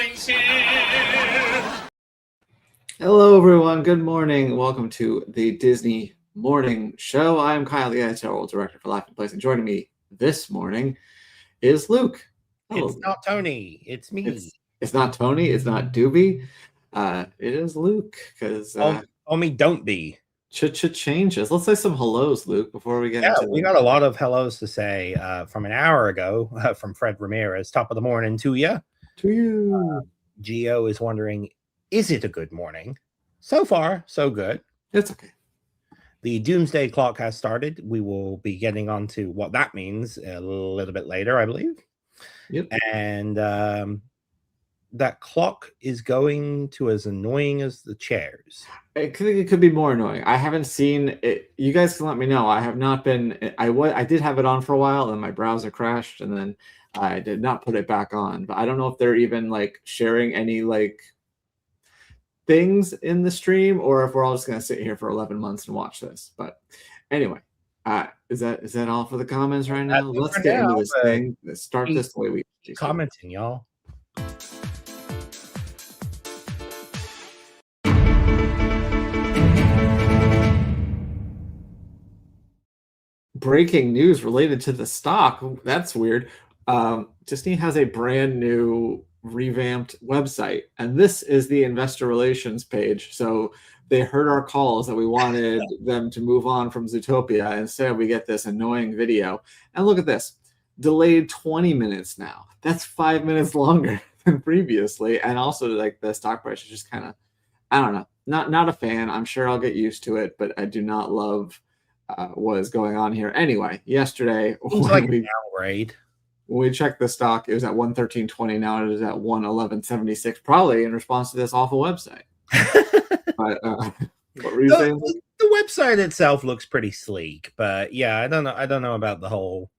Boys here. Hello, everyone. Good morning. Welcome to the Disney Morning Show. I'm Kyle, the editorial director for Laughing Place, and joining me this morning is Luke. Hello. It's not Tony. It's me. It's not Tony. It's not Doobie. It is Luke. Because me don't be. Changes. Let's say some hellos, Luke, before we get into we got a lot of hellos to say from an hour ago from Fred Ramirez. Top of the morning to you. To you. Gio is wondering, is it a good morning? So far, so good. It's okay. The Doomsday clock has started. We will be getting on to what that means a little bit later, I believe. Yep. And that clock is going to as annoying as the chairs. It could be more annoying. I haven't seen it. You guys can let me know. I have not been. I did have it on for a while, and my browser crashed, and then I did not put it back on. But I don't know if they're even like sharing any like things in the stream, or if we're all just gonna sit here for 11 months and watch this. But anyway, is that all for the comments right now? Let's get into this thing. Let's start this the way we keep commenting, y'all. Breaking news related to the stock. That's weird. Disney has a brand new revamped website, and this is the investor relations page. So they heard our calls that we wanted them to move on from Zootopia. Instead, we get this annoying video. And look at this. Delayed 20 minutes now. That's 5 minutes longer than previously. And also, like, the stock price is just kind of, I don't know, not a fan. I'm sure I'll get used to it, but I do not love what is going on here. Anyway, yesterday, when we checked the stock, it was at 113.20. Now it is at 111.76, probably in response to this awful website. But what were you saying? The website itself looks pretty sleek, but yeah, I don't know about the whole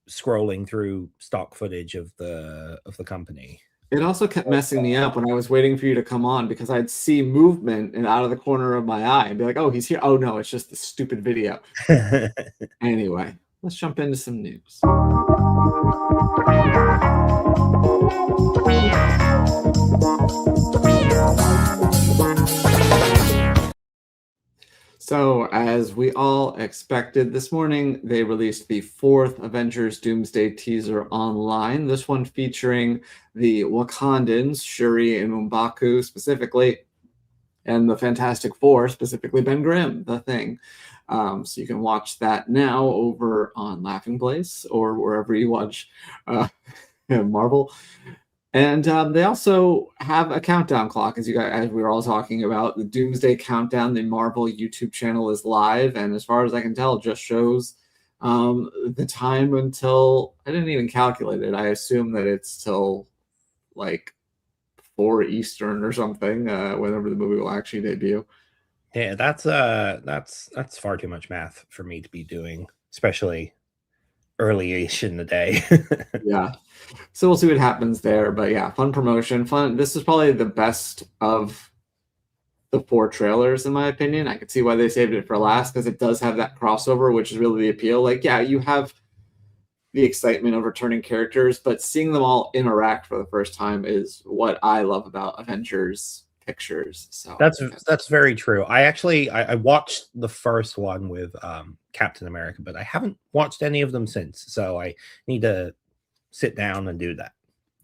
scrolling through stock footage of the company. It also kept messing me up when I was waiting for you to come on, because I'd see movement and out of the corner of my eye and be like, oh, he's here. Oh, no, it's just the stupid video. Anyway, let's jump into some news. So, as we all expected, this morning they released the 4th Avengers Doomsday teaser online. This one featuring the Wakandans, Shuri and M'Baku specifically, and the Fantastic Four, specifically Ben Grimm, the Thing. So you can watch that now over on Laughing Place or wherever you watch Marvel. And they also have a countdown clock, as we were all talking about. The Doomsday Countdown, the Marvel YouTube channel, is live, and as far as I can tell, just shows the time until, I didn't even calculate it. I assume that it's till like 4 Eastern or something, whenever the movie will actually debut. Yeah, that's far too much math for me to be doing, especially early-ish in the day. Yeah. So we'll see what happens there. But yeah, fun promotion. Fun. This is probably the best of the 4 trailers, in my opinion. I could see why they saved it for last, because it does have that crossover, which is really the appeal. Like, yeah, you have the excitement of returning characters, but seeing them all interact for the first time is what I love about Avengers pictures. So that's very true. I watched the first one with Captain America, but I haven't watched any of them since, so I need to sit down and do that.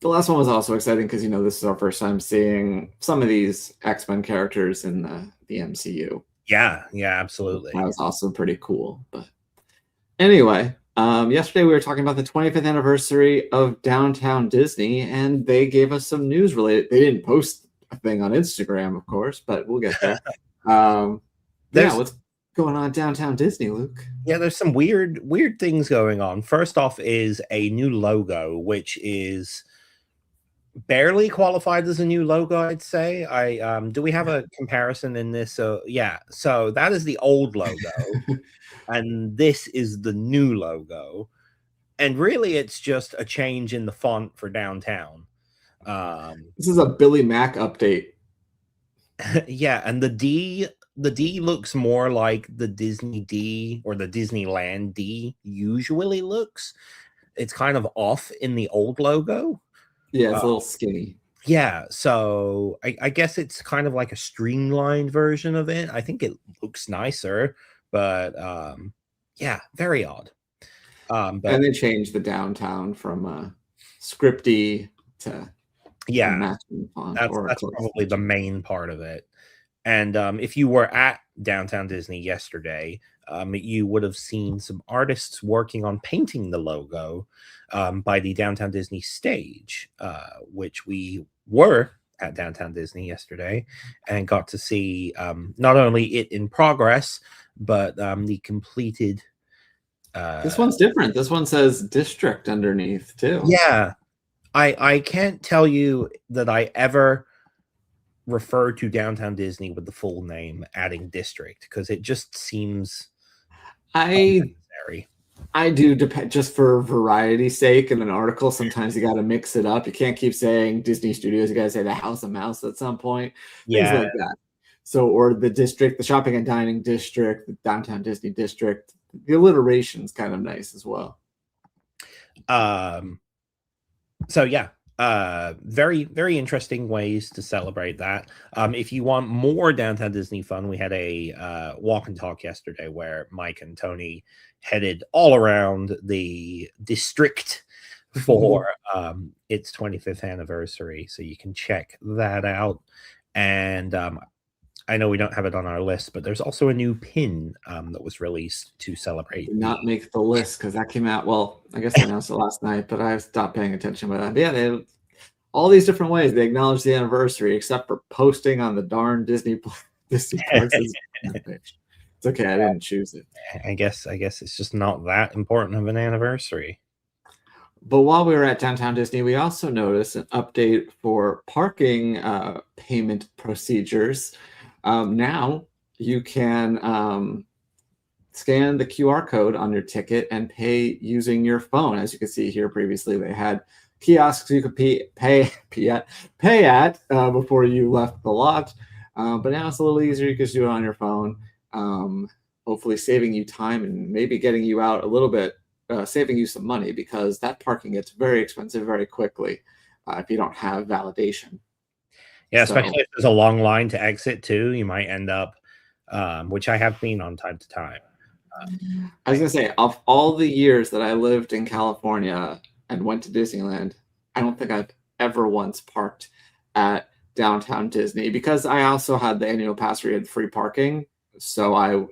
The last one was also exciting because, this is our first time seeing some of these X-Men characters in the MCU. Yeah, absolutely. That was also pretty cool. But anyway, yesterday we were talking about the 25th anniversary of Downtown Disney, and they gave us some news related. They didn't post a thing on Instagram, of course, but we'll get there. What's going on at Downtown Disney, Luke? Yeah, there's some weird things going on. First off is a new logo, which is barely qualified as a new logo, I'd say. Do we have a comparison in this? So that is the old logo, and this is the new logo. And really, it's just a change in the font for downtown. This is a Billy Mack update. Yeah, and the D looks more like the Disney D or the Disneyland D usually looks. It's kind of off in the old logo. Yeah, it's a little skinny. Yeah, so I guess it's kind of like a streamlined version of it. I think it looks nicer, but yeah, very odd. But And they changed the downtown from scripty to a yeah, matching font or that's close probably the matching. main part of it. And if you were at Downtown Disney yesterday, you would have seen some artists working on painting the logo by the Downtown Disney stage, which we were at Downtown Disney yesterday and got to see not only it in progress, but the completed. This one's different. This one says district underneath too. Yeah, I can't tell you that I ever refer to Downtown Disney with the full name, adding district, because it just seems I unnecessary. I do depend just for variety's sake in an article. Sometimes you got to mix it up. You can't keep saying Disney Studios. You got to say the House of Mouse at some point. Things Yeah, like that. So, or the district, the shopping and dining district, the downtown Disney district. The alliteration's kind of nice as well. So yeah, very very interesting ways to celebrate that. If you want more Downtown Disney fun, we had a walk and talk yesterday where Mike and Tony headed all around the district for its 25th anniversary, so you can check that out. And I know we don't have it on our list, but there's also a new pin that was released to celebrate. Did not make the list because that came out. Well, I guess they announced it last night, but I stopped paying attention by that. But yeah, they all these different ways they acknowledge the anniversary, except for posting on the darn Disney Disney Plus. It's okay, I didn't choose it. I guess it's just not that important of an anniversary. But while we were at Downtown Disney, we also noticed an update for parking payment procedures. Now you can scan the QR code on your ticket and pay using your phone. As you can see here, previously they had kiosks you could pay at before you left the lot. But now it's a little easier. You can just do it on your phone, hopefully saving you time and maybe getting you out a little bit, saving you some money because that parking gets very expensive very quickly if you don't have validation. Yeah, especially if there's a long line to exit too, you might end up, which I have been on time to time. I was gonna say, of all the years that I lived in California and went to Disneyland, I don't think I've ever once parked at Downtown Disney because I also had the annual pass where you had free parking. So I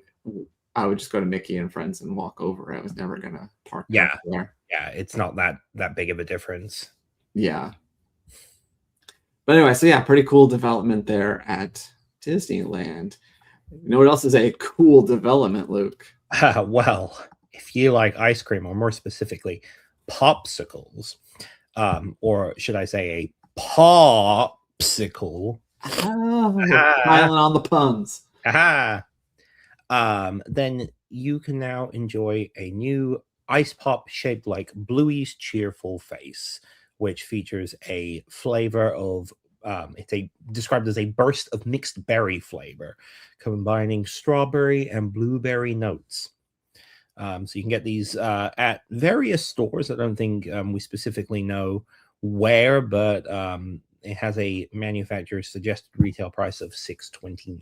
would just go to Mickey and Friends and walk over. I was never gonna park there. Yeah, it's not that big of a difference. Yeah. But anyway, so yeah, pretty cool development there at Disneyland. You know what else is a cool development, Luke? Well, if you like ice cream, or more specifically, popsicles, or should I say a popsicle? Smiling on the puns. Then you can now enjoy a new ice pop shaped like Bluey's cheerful face, which features a flavor of described as a burst of mixed berry flavor, combining strawberry and blueberry notes. So you can get these at various stores. I don't think we specifically know where, but it has a manufacturer's suggested retail price of $6.29.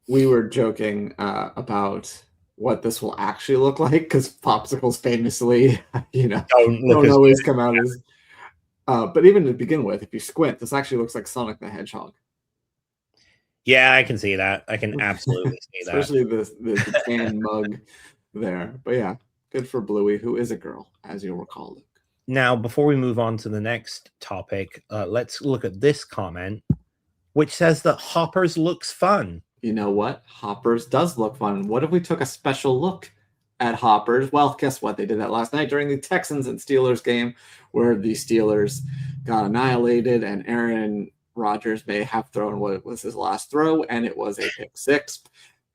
We were joking about what this will actually look like because popsicles famously, don't always come out as. But even to begin with, if you squint, this actually looks like Sonic the Hedgehog. Yeah, I can see that. I can absolutely see that. Especially the tan mug there. But yeah, good for Bluey, who is a girl, as you'll recall, Luke. Now, before we move on to the next topic, let's look at this comment, which says that Hoppers looks fun. You know what? Hoppers does look fun. What if we took a special look at Hoppers? Well, guess what? They did that last night during the Texans and Steelers game where the Steelers got annihilated and Aaron Rodgers may have thrown what was his last throw, and it was a pick six.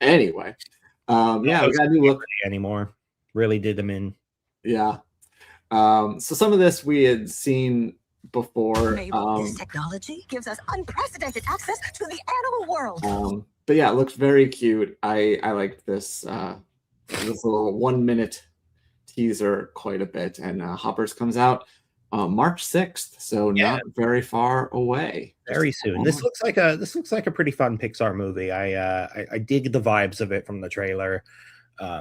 Anyway, yeah, we got a new look anymore. Really did them in. Yeah. So some of this we had seen before. This technology gives us unprecedented access to the animal world. But yeah, it looks very cute. I liked this this little 1 minute teaser quite a bit, and Hoppers comes out March 6th, so not very far away. Very soon. This looks like a pretty fun Pixar movie. I dig the vibes of it from the trailer.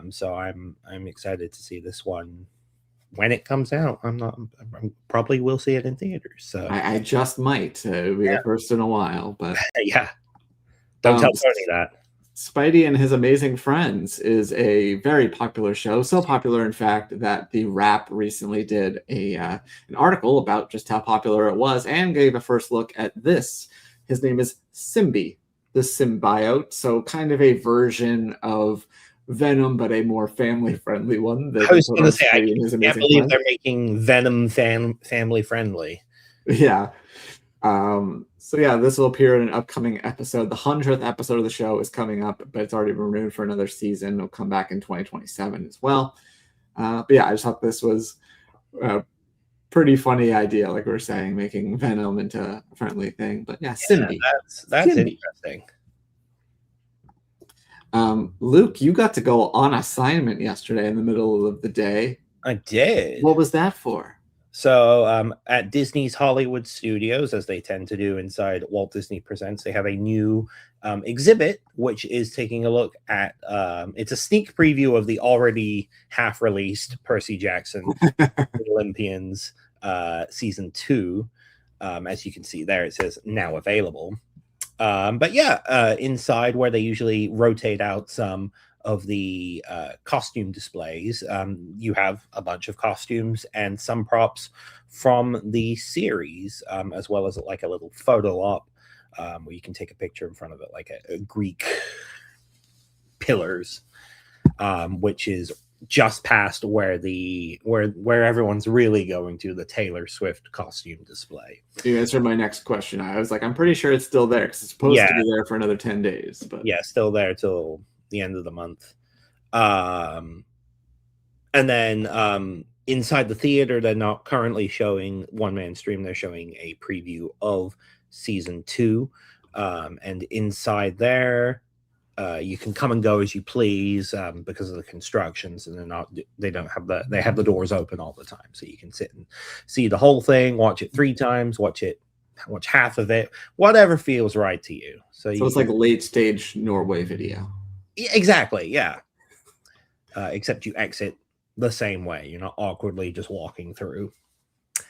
So I'm excited to see this one when it comes out. I probably will see it in theaters. So I just might. It'll be the first in a while, but yeah. Don't tell Tony that. Spidey and His Amazing Friends is a very popular show. So popular, in fact, that The Wrap recently did an article about just how popular it was and gave a first look at this. His name is Symbie, the symbiote. So kind of a version of Venom, but a more family-friendly one. I was going to say, I can't believe they're making Venom family-friendly. Yeah. So yeah, this will appear in an upcoming episode. The 100th episode of the show is coming up, but it's already been renewed for another season. It'll come back in 2027 as well. But yeah, I just thought this was a pretty funny idea, like we were saying, making Venom into a friendly thing. But yeah, Symbie. That's interesting. Luke, you got to go on assignment yesterday in the middle of the day. I did. What was that for? So at Disney's Hollywood Studios, as they tend to do inside Walt Disney Presents, they have a new exhibit, which is taking a look at, it's a sneak preview of the already half-released Percy Jackson Olympians Season 2. As you can see there, it says now available. But yeah, inside where they usually rotate out some of the costume displays, you have a bunch of costumes and some props from the series, as well as like a little photo op where you can take a picture in front of it, like a Greek pillars, which is just past where everyone's really going to, the Taylor Swift costume display. You answered my next question. I was like, I'm pretty sure it's still there because it's supposed to be there for another 10 days. But yeah, still there till the end of the month. And then inside the theater, they're not currently showing One Man Stream. They're showing a preview of Season 2. And inside there, you can come and go as you please because of the constructions, and they have the doors open all the time, so you can sit and see the whole thing, watch it 3 times, watch half of it, whatever feels right to you. So it's like late stage Norway video. Exactly, yeah. Except you exit the same way. You're not awkwardly just walking through.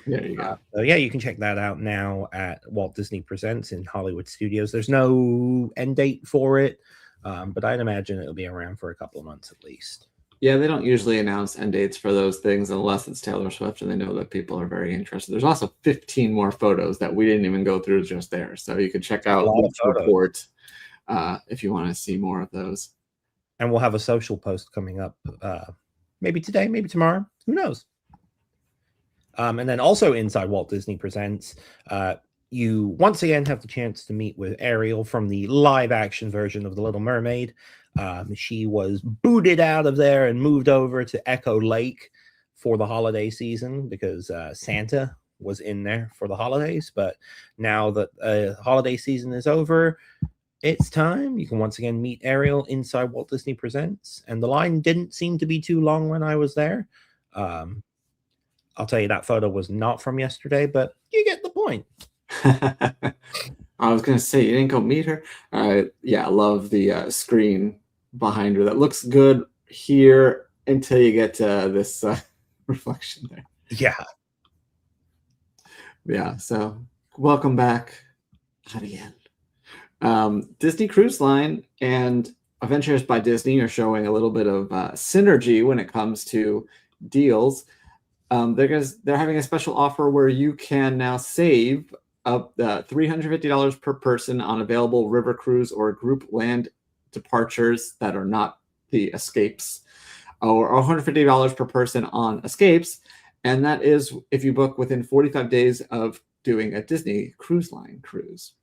There you go. So yeah, you can check that out now at Walt Disney Presents in Hollywood Studios. There's no end date for it, but I'd imagine it'll be around for a couple of months at least. Yeah, they don't usually announce end dates for those things unless it's Taylor Swift and they know that people are very interested. There's also 15 more photos that we didn't even go through just there. So you can check out the report if you want to see more of those. And we'll have a social post coming up maybe today, maybe tomorrow. Who knows? And then also inside Walt Disney Presents, you once again have the chance to meet with Ariel from the live action version of The Little Mermaid. She was booted out of there and moved over to Echo Lake for the holiday season because Santa was in there for the holidays. But now that holiday season is over, it's time. You can once again meet Ariel inside Walt Disney Presents. And the line didn't seem to be too long when I was there. I'll tell you that photo was not from yesterday, but you get the point. I was going to say, you didn't go meet her? Yeah, I love the screen behind her. That looks good here until you get to this reflection there. Yeah. Yeah, so welcome back, Ariel. Disney Cruise Line and Adventures by Disney are showing a little bit of synergy when it comes to deals. They're having a special offer where you can now save up $350 per person on available river cruise or group land departures that are not the escapes, or $150 per person on escapes. And that is if you book within 45 days of doing a Disney Cruise Line cruise.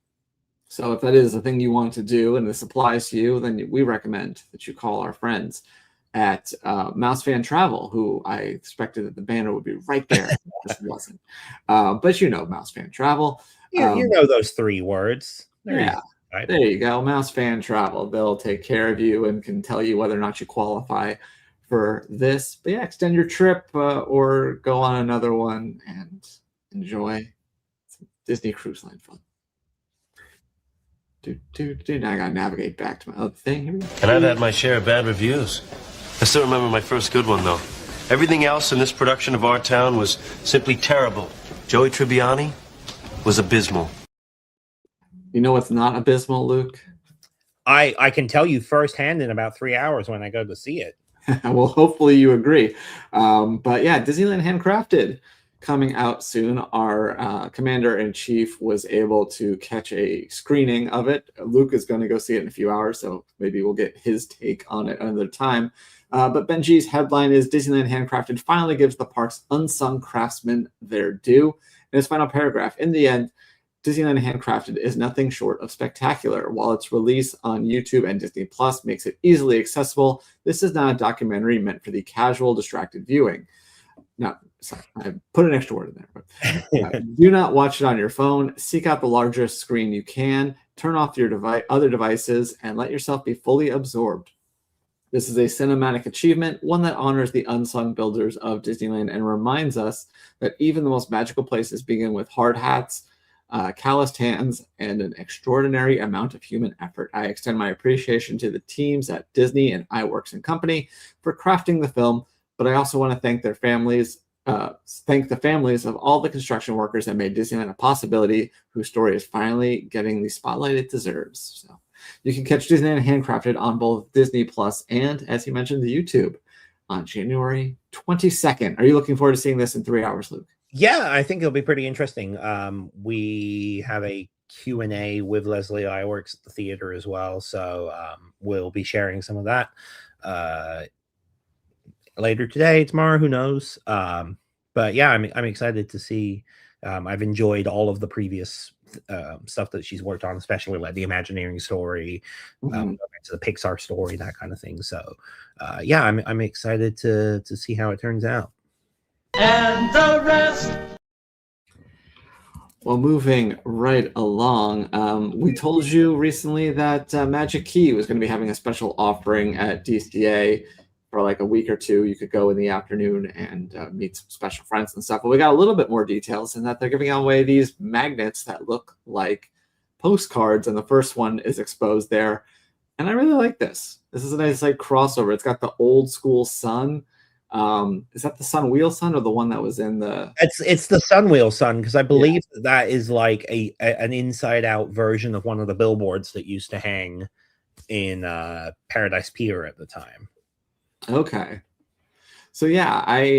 So if that is a thing you want to do and this applies to you, then we recommend that you call our friends at Mouse Fan Travel, who I expected that the banner would be right there. It just wasn't. But you know Mouse Fan Travel. You know those 3 words. There you go. Mouse Fan Travel. They'll take care of you and can tell you whether or not you qualify for this. But yeah, extend your trip or go on another one and enjoy some Disney Cruise Line fun. Now I gotta navigate back to my other thing here. And I've had my share of bad reviews. I still remember my first good one, though. Everything else in this production of Our Town was simply terrible. Joey Tribbiani was abysmal. You know what's not abysmal, Luke? I can tell you firsthand in about 3 hours when I go to see it. Well, hopefully you agree. But yeah, Disneyland Handcrafted coming out soon. Our commander-in-chief was able to catch a screening of it. Luke is going to go see it in a few hours, so maybe we'll get his take on it another time. But Benji's headline is Disneyland Handcrafted finally gives the park's unsung craftsmen their due. In his final paragraph, in the end, Disneyland Handcrafted is nothing short of spectacular. While its release on YouTube and Disney Plus makes it easily accessible, this is not a documentary meant for the casual, distracted viewing. Now, sorry, I put an extra word in there. But, do not watch it on your phone. Seek out the largest screen you can. Turn off your other devices and let yourself be fully absorbed. This is a cinematic achievement, one that honors the unsung builders of Disneyland and reminds us that even the most magical places begin with hard hats, calloused hands, and an extraordinary amount of human effort. I extend my appreciation to the teams at Disney and iWorks and Company for crafting the film, but I also want to thank their families, thank the families of all the construction workers that made Disneyland a possibility, whose story is finally getting the spotlight it deserves. So you can catch Disneyland Handcrafted on both Disney Plus and, as you mentioned, the YouTube on January 22nd. Are you looking forward to seeing this in 3 hours, Luke? Yeah, I think it'll be pretty interesting. We have a Q&A with Leslie Iwerks at the theater as well, so we'll be sharing some of that later today, tomorrow, who knows. But yeah, I'm excited to see. I've enjoyed all of the previous stuff that she's worked on, especially like the Imagineering story, to the Pixar story, that kind of thing. So yeah, I'm excited to see how it turns out. And the rest. Well, moving right along, we told you recently that Magic Key was going to be having a special offering at DCA for like a week or two. You could go in the afternoon and meet some special friends and stuff. But we got a little bit more details in that they're giving away these magnets that look like postcards, and the first one is exposed there. And I really like this. This is a nice like crossover. It's got the old school sun. Is that the Sun Wheel Sun or the one that was in the? It's the Sunwheel Sun, because I believe that is like an inside out version of one of the billboards that used to hang in Paradise Pier at the time. Okay, so yeah,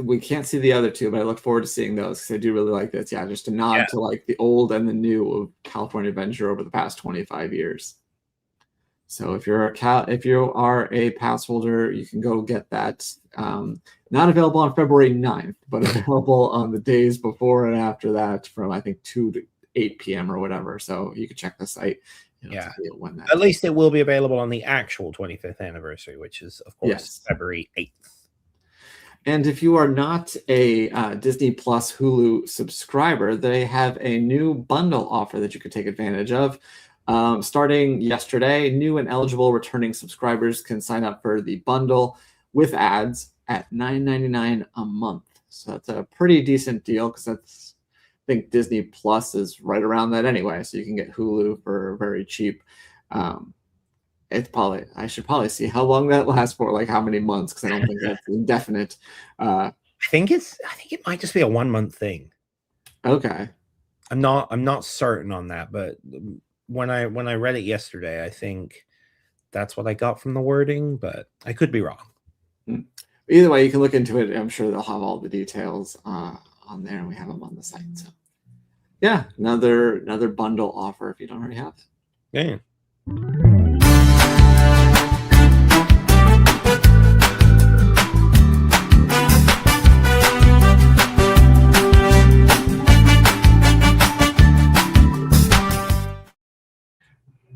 we can't see the other two, but I look forward to seeing those because I do really like this. Yeah, just a nod to like the old and the new of California Adventure over the past 25 years. So if you are a pass holder, you can go get that. Not available on February 9th, but available on the days before and after that from I think 2 to 8 p.m. or whatever. So you can check the site. When at least it will be available on the actual 25th anniversary, which is of course February 8th. And if you are not a Disney Plus Hulu subscriber, they have a new bundle offer that you could take advantage of. Starting yesterday, new and eligible returning subscribers can sign up for the bundle with ads at $9.99 a month. So that's a pretty decent deal because I think Disney Plus is right around that anyway. So you can get Hulu for very cheap. I should probably see how long that lasts for, like how many months, because I don't think that's indefinite. I think it might just be a 1 month thing. Okay. I'm not certain on that, but when I read it yesterday, I think that's what I got from the wording, but I could be wrong. Either way, you can look into it. I'm sure they'll have all the details on there, and we have them on the site. So yeah, another bundle offer if you don't already have it. Yeah.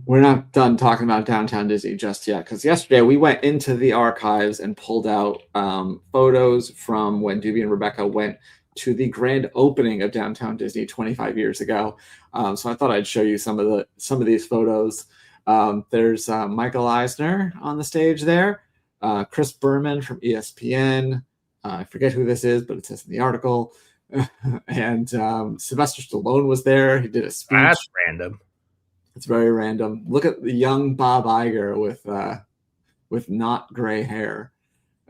We're not done talking about Downtown Disney just yet, because yesterday we went into the archives and pulled out photos from when Doobie and Rebecca went to the grand opening of Downtown Disney 25 years ago. So I thought I'd show you some of these photos. There's Michael Eisner on the stage there, Chris Berman from ESPN. I forget who this is, but it says in the article. And Sylvester Stallone was there. He did a speech. That's random. It's very random. Look at the young Bob Iger with not gray hair.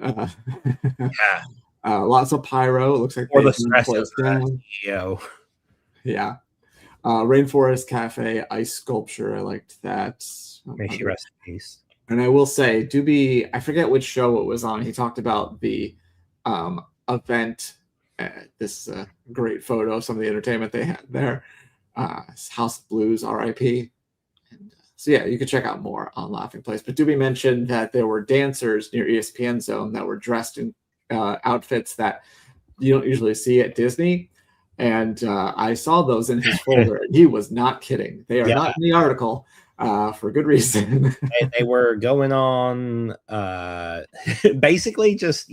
Yeah. Lots of pyro. It looks like Or they the stress burned of the place down. CEO. Yeah. Rainforest Cafe ice sculpture. I liked that. May she rest in peace. And I will say, I forget which show it was on. He talked about the event. This is a great photo of some of the entertainment they had there. House of Blues, RIP. And, so yeah, you can check out more on Laughing Place. But Doobie mentioned that there were dancers near ESPN Zone that were dressed in outfits that you don't usually see at Disney. And I saw those in his folder. He was not kidding. They are not in the article for good reason. They were going on basically just,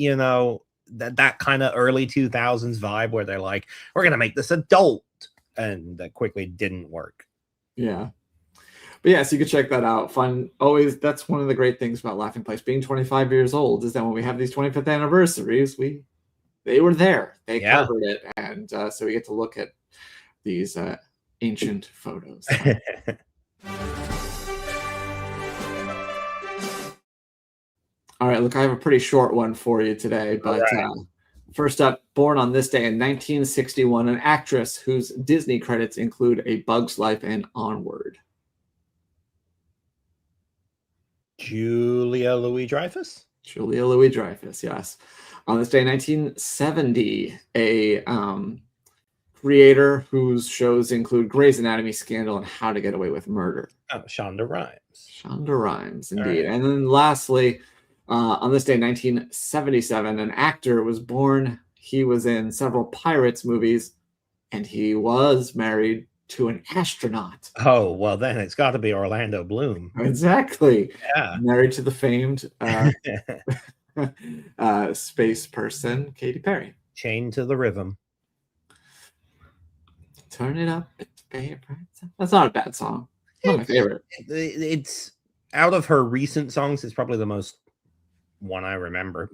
that kind of early 2000s vibe where they're like, we're going to make this adult. And that quickly didn't work. Yeah. But yeah, so you can check that out. Fun. Always, that's one of the great things about Laughing Place being 25 years old is that when we have these 25th anniversaries, they were there. They covered it. And so we get to look at these ancient photos. All right, look, I have a pretty short one for you today, but first up, born on this day in 1961, an actress whose Disney credits include A Bug's Life and Onward. Julia Louis-Dreyfus? Julia Louis-Dreyfus, yes. On this day in 1970, a creator whose shows include Grey's Anatomy, Scandal, and How to Get Away with Murder. Oh, Shonda Rhimes. Shonda Rhimes, indeed. Right. And then lastly, on this day, 1977, an actor was born. He was in several Pirates movies, and he was married to an astronaut. Oh, well, then it's got to be Orlando Bloom. Exactly. Yeah. Married to the famed space person, Katy Perry. Chained to the rhythm. Turn it up. That's not a bad song. Not my favorite. It's out of her recent songs, it's probably the most one I remember.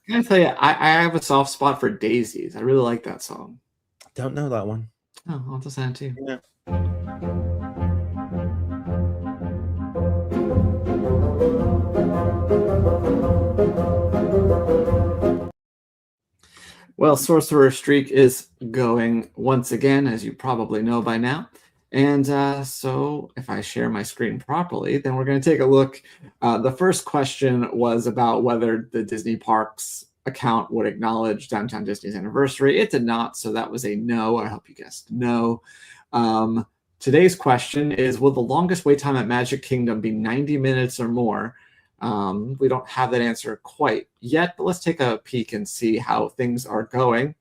Can I tell you, I have a soft spot for Daisies. I really like that song. Don't know that one. Oh, I'll just send it to you. Yeah. Well, Sorcerer Streak is going once again, as you probably know by now. And so if I share my screen properly, then we're going to take a look. The first question was about whether the Disney Parks account would acknowledge Downtown Disney's anniversary. It did not, so that was a no. I hope you guessed no. Today's question is, will the longest wait time at Magic Kingdom be 90 minutes or more? We don't have that answer quite yet, but let's take a peek and see how things are going.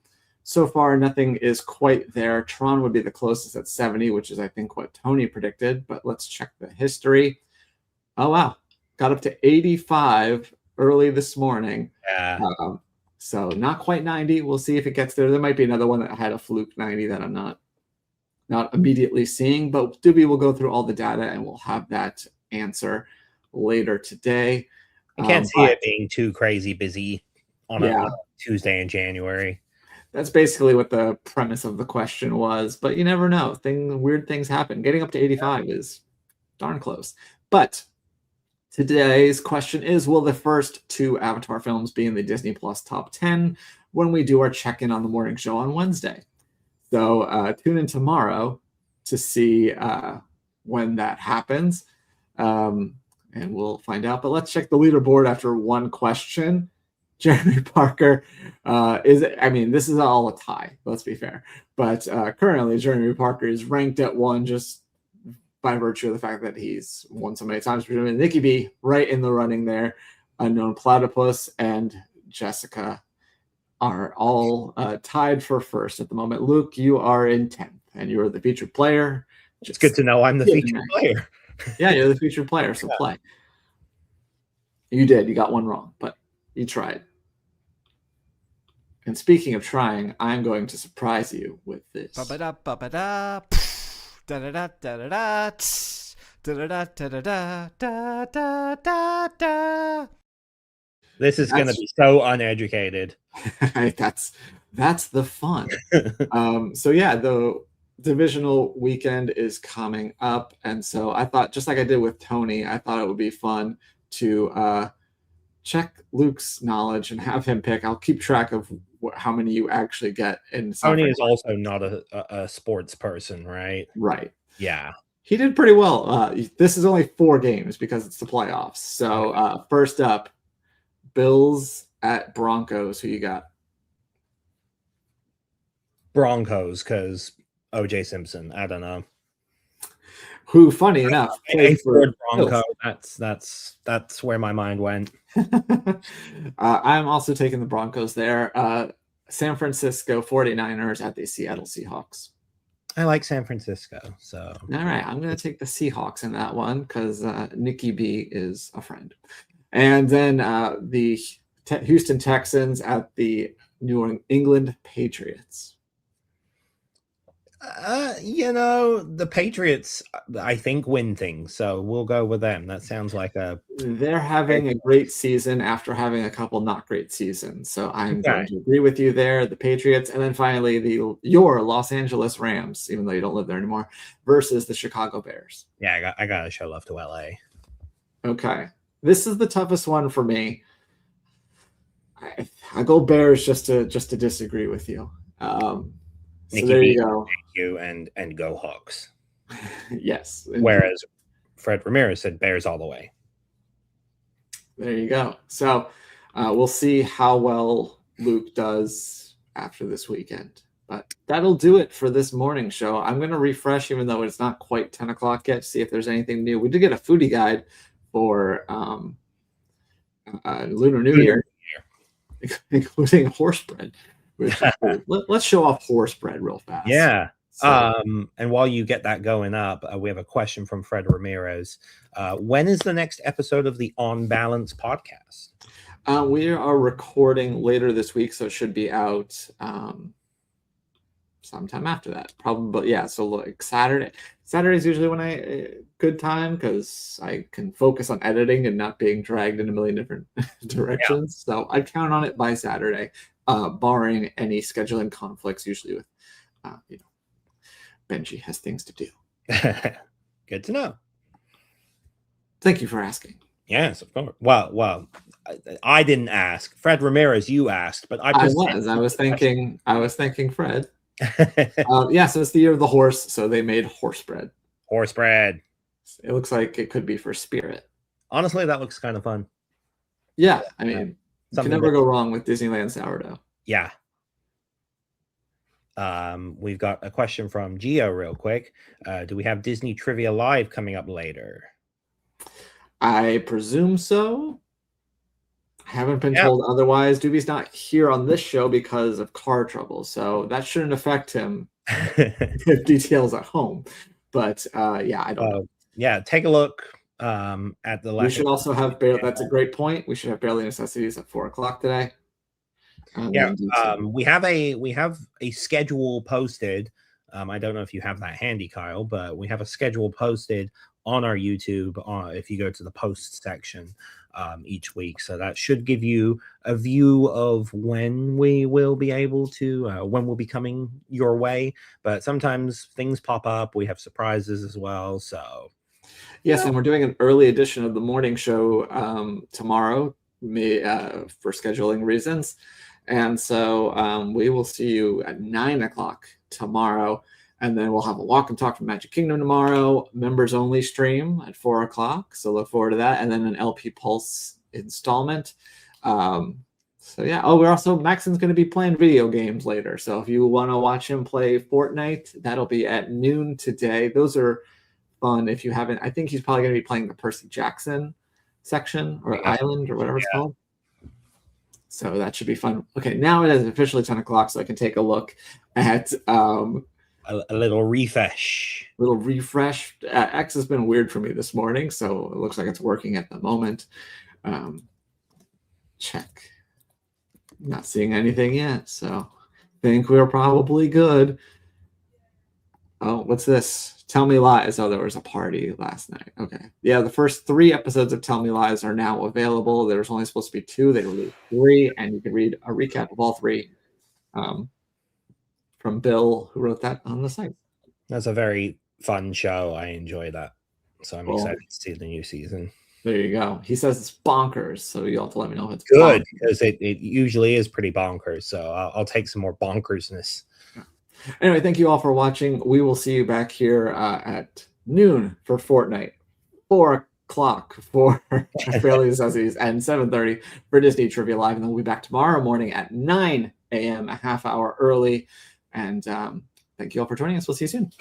So far, nothing is quite there. Tron would be the closest at 70, which is, I think, what Tony predicted. But let's check the history. Oh, wow. Got up to 85 early this morning. Yeah. So not quite 90. We'll see if it gets there. There might be another one that had a fluke 90 that I'm not immediately seeing. But Doobie will go through all the data, and we'll have that answer later today. I can't see it being too crazy busy on a Tuesday in January. That's basically what the premise of the question was, but you never know. Weird things happen. Getting up to 85 is darn close. But today's question is, will the first two Avatar films be in the Disney Plus top 10 when we do our check-in on the morning show on Wednesday? So tune in tomorrow to see when that happens, and we'll find out. But let's check the leaderboard after one question. Jeremy Parker this is all a tie, let's be fair. But currently, Jeremy Parker is ranked at 1 just by virtue of the fact that he's won so many times. Nikki B, right in the running there. Unknown Platypus and Jessica are all tied for first at the moment. Luke, you are in 10th, and you are the featured player. It's good to know I'm the featured player. Yeah, you're the featured player, so play. You did. You got one wrong, but you tried. And speaking of trying, I'm going to surprise you with this. Ba-ba-da, ba-ba-da, da-da-da, da-da-da, da-da-da, da-da-da, da-da-da. This is going to be so uneducated. That's That's the fun. So yeah, the divisional weekend is coming up, and so I thought, just like I did with Tony, I thought it would be fun to check Luke's knowledge and have him pick. I'll keep track of how many you actually get. In Tony is also not a sports person, right? Right. Yeah. He did pretty well. This is only 4 games because it's the playoffs. So first up, Bills at Broncos. Who you got? Broncos, because OJ Simpson. I don't know. Who, funny enough, played for Bronco. That's where my mind went. I'm also taking the Broncos there. San Francisco 49ers at the Seattle Seahawks. I like San Francisco. So all right, I'm going to take the Seahawks in that one because Nikki B is a friend. And then the Houston Texans at the New England Patriots. The Patriots, I think, win things, so we'll go with them. That sounds like they're having a great season after having a couple not great seasons. So I'm going to agree with you there, the Patriots. And then finally, your Los Angeles Rams, even though you don't live there anymore, versus the Chicago Bears. Yeah, I got to show love to LA. Okay. This is the toughest one for me. I go Bears just to disagree with you. So there you go. Thank you, and go Hawks. Yes. Whereas Fred Ramirez said Bears all the way. There you go. So we'll see how well Luke does after this weekend. But that'll do it for this morning show. I'm going to refresh, even though it's not quite 10 o'clock yet, to see if there's anything new. We did get a foodie guide for Lunar New Year, including horse bread. Let's show off horse bread real fast. Yeah. So, and while you get that going up, we have a question from Fred Ramirez. When is the next episode of the On Balance podcast? We are recording later this week, so it should be out sometime after that. Probably, yeah. So like Saturday. Saturday's usually when good time because I can focus on editing and not being dragged in a million different directions. Yeah. So I'd count on it by Saturday. Barring any scheduling conflicts, usually with, Benji has things to do. Good to know. Thank you for asking. Yes, of course. Well, I didn't ask. Fred Ramirez, you asked, but I was thinking Fred. Yeah, so it's the year of the horse, so they made horse bread. Horse bread. It looks like it could be for Spirit. Honestly, that looks kind of fun. Yeah, I mean. You can never go wrong with Disneyland sourdough. Yeah. We've got a question from Gio real quick. Do we have Disney Trivia Live coming up later? I presume so. I haven't been told otherwise. Doobie's not here on this show because of car trouble, so that shouldn't affect him if details at home. But yeah, I don't know. Yeah, take a look. At the we should also have that's a great point. We should have Barely Necessities at 4:00 today. We have a schedule posted. I don't know if you have that handy, Kyle, but we have a schedule posted on our YouTube if you go to the post section each week. So that should give you a view of when we will be able to when we'll be coming your way. But sometimes things pop up. We have surprises as well. So yes, and we're doing an early edition of the morning show tomorrow for scheduling reasons. And so we will see you at 9:00 tomorrow. And then we'll have a walk and talk from Magic Kingdom tomorrow, members only stream at 4:00. So look forward to that. And then an LP Pulse installment. So yeah. Oh, we're also, Maxon's going to be playing video games later. So if you want to watch him play Fortnite, that'll be at noon today. Those are fun. If you haven't, I think he's probably going to be playing the Percy Jackson section or island or whatever it's called. So that should be fun. Okay, now it is officially 10:00, so I can take a look at a little refresh. X has been weird for me this morning, so it looks like it's working at the moment. Check. Not seeing anything yet, so think we're probably good. Oh, what's this? Tell Me Lies. Oh, there was a party last night. Okay. Yeah, the first 3 episodes of Tell Me Lies are now available. There was only supposed to be 2. They released 3, and you can read a recap of all 3 from Bill, who wrote that on the site. That's a very fun show. I enjoy that. So I'm Cool. excited to see the new season. There you go. He says it's bonkers, so you'll have to let me know if it's Good, bonkers. because it usually is pretty bonkers. So I'll take some more bonkersness. Anyway, thank you all for watching. We will see you back here at noon for Fortnite, 4 o'clock for Fairly Necessities, and 7:30 for Disney Trivia Live. And then we'll be back tomorrow morning at 9 a.m., a half hour early. And thank you all for joining us. We'll see you soon.